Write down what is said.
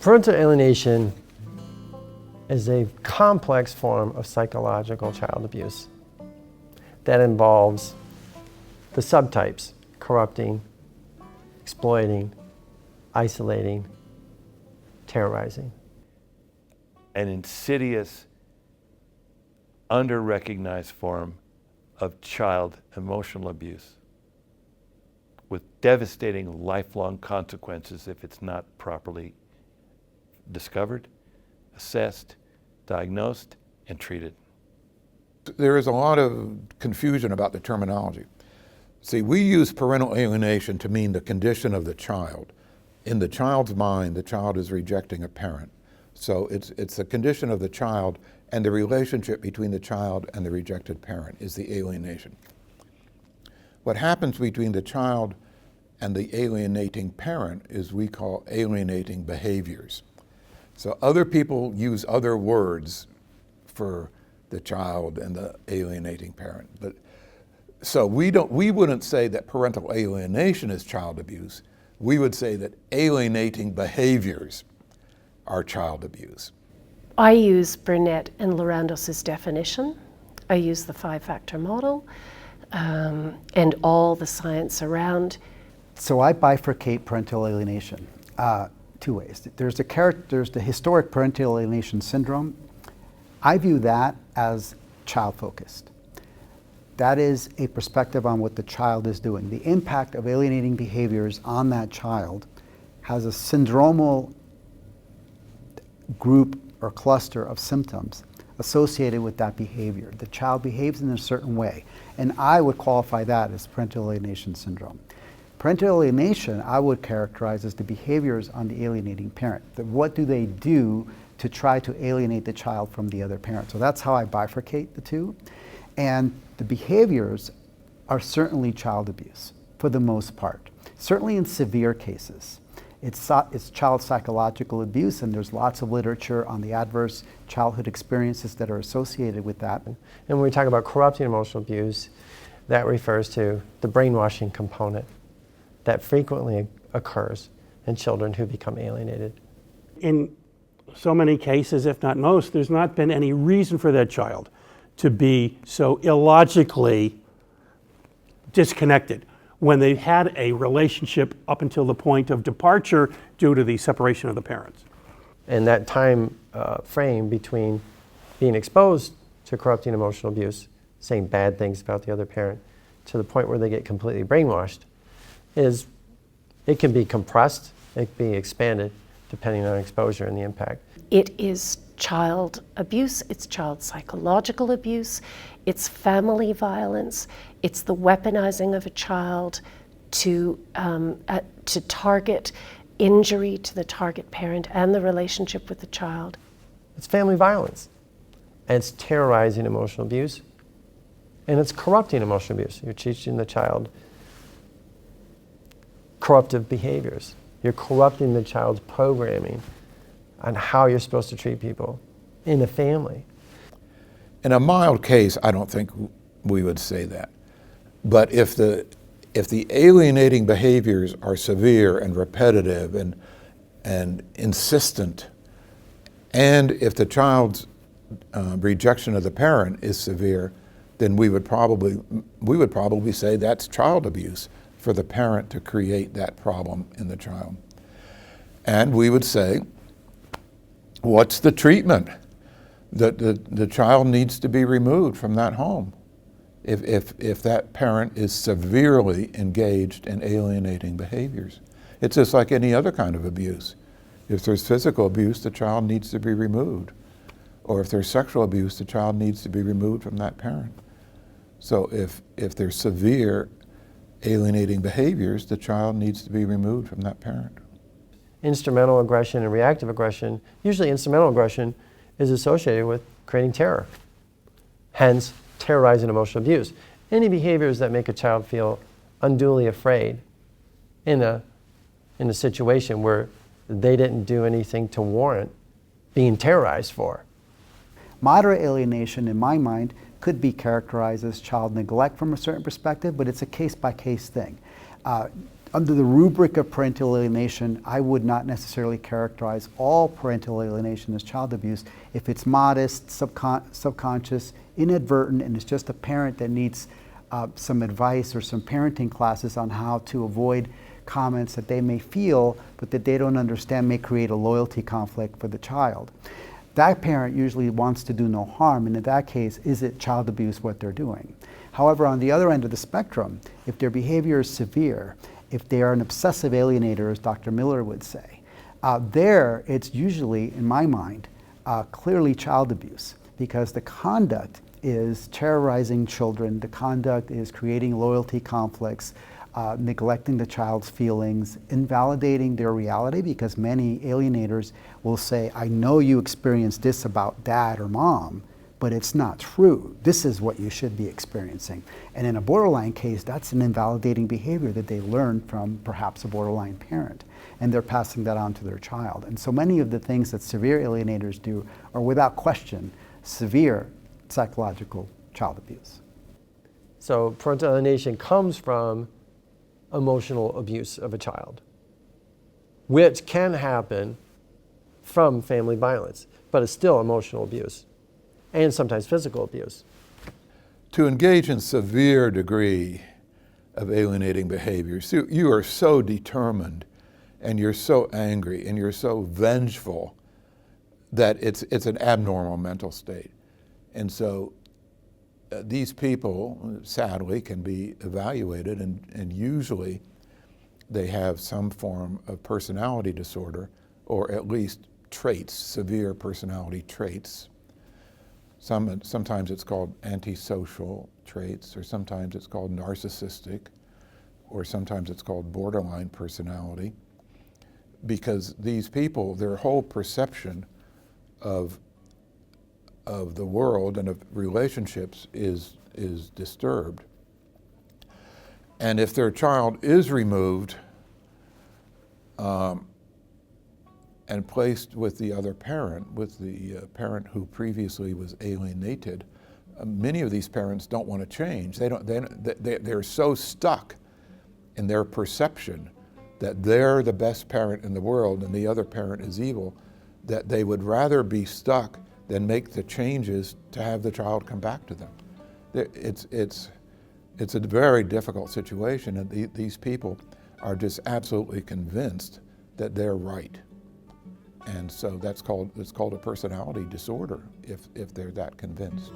Parental alienation is a complex form of psychological child abuse that involves the subtypes: corrupting, exploiting, isolating, terrorizing. An insidious, underrecognized form of child emotional abuse with devastating lifelong consequences if it's not properly discovered, assessed, diagnosed, and treated. There is a lot of confusion about the terminology. See, we use parental alienation to mean the condition of the child. In the child's mind, the child is rejecting a parent. So it's the condition of the child, and the relationship between the child and the rejected parent is the alienation. What happens between the child and the alienating parent is we call alienating behaviors. So other people use other words for the child and the alienating parent. But so we wouldn't say that parental alienation is child abuse. We would say that alienating behaviors are child abuse. I use Bernet and Lorandos' definition. I use the 5-factor model and all the science around. So I bifurcate parental alienation two ways. There's the historic parental alienation syndrome. I view that as child-focused. That is a perspective on what the child is doing. The impact of alienating behaviors on that child has a syndromal group or cluster of symptoms associated with that behavior. The child behaves in a certain way, and I would qualify that as parental alienation syndrome. Parental alienation, I would characterize as the behaviors on the alienating parent. What do they do to try to alienate the child from the other parent? So that's how I bifurcate the two. And the behaviors are certainly child abuse for the most part, certainly in severe cases. It's child psychological abuse, and there's lots of literature on the adverse childhood experiences that are associated with that. And when we talk about corrupting emotional abuse, that refers to the brainwashing component that frequently occurs in children who become alienated. In so many cases, if not most, there's not been any reason for that child to be so illogically disconnected when they've had a relationship up until the point of departure due to the separation of the parents. And that time frame between being exposed to corrupting emotional abuse, saying bad things about the other parent, to the point where they get completely brainwashed, it can be compressed, it can be expanded, depending on exposure and the impact. It is child abuse, it's child psychological abuse, it's family violence, it's the weaponizing of a child to target injury to the target parent and the relationship with the child. It's family violence, and it's terrorizing emotional abuse, and it's corrupting emotional abuse. You're teaching the child corruptive behaviors. You're corrupting the child's programming on how you're supposed to treat people in a family. In a mild case, I don't think we would say that. But if the alienating behaviors are severe and repetitive and insistent, and if the child's rejection of the parent is severe, then we would probably say that's child abuse for the parent to create that problem in the child. And we would say, what's the treatment? The child needs to be removed from that home if that parent is severely engaged in alienating behaviors. It's just like any other kind of abuse. If there's physical abuse, the child needs to be removed. Or if there's sexual abuse, the child needs to be removed from that parent. So if there's severe alienating behaviors, the child needs to be removed from that parent. Instrumental aggression and reactive aggression, usually instrumental aggression is associated with creating terror. Hence, terrorizing emotional abuse. Any behaviors that make a child feel unduly afraid in a situation where they didn't do anything to warrant being terrorized for. Moderate alienation, in my mind, could be characterized as child neglect from a certain perspective, but it's a case-by-case thing. Under the rubric of parental alienation, I would not necessarily characterize all parental alienation as child abuse. If it's modest, subconscious, inadvertent, and it's just a parent that needs some advice or some parenting classes on how to avoid comments that they may feel but that they don't understand may create a loyalty conflict for the child. That parent usually wants to do no harm, and in that case, is it child abuse what they're doing? However, on the other end of the spectrum, if their behavior is severe, if they are an obsessive alienator, as Dr. Miller would say, there it's usually, in my mind, clearly child abuse, because the conduct is terrorizing children, the conduct is creating loyalty conflicts, neglecting the child's feelings, invalidating their reality, because many alienators will say, I know you experienced this about dad or mom, but it's not true. This is what you should be experiencing. And in a borderline case, that's an invalidating behavior that they learned from perhaps a borderline parent, and they're passing that on to their child. And so many of the things that severe alienators do are without question severe psychological child abuse. So parental alienation comes from emotional abuse of a child, which can happen from family violence, but it's still emotional abuse and sometimes physical abuse. To engage in severe degree of alienating behaviors, you are so determined and you're so angry and you're so vengeful that it's an abnormal mental state. And so these people, sadly, can be evaluated, and usually they have some form of personality disorder, or at least traits, severe personality traits. Sometimes it's called antisocial traits, or sometimes it's called narcissistic, or sometimes it's called borderline personality, because these people, their whole perception of the world and of relationships is disturbed. And if their child is removed and placed with the other parent, with the parent who previously was alienated, many of these parents don't want to change. They're so stuck in their perception that they're the best parent in the world and the other parent is evil, that they would rather be stuck than make the changes to have the child come back to them. It's a very difficult situation, and these people are just absolutely convinced that they're right. And so it's called a personality disorder if they're that convinced.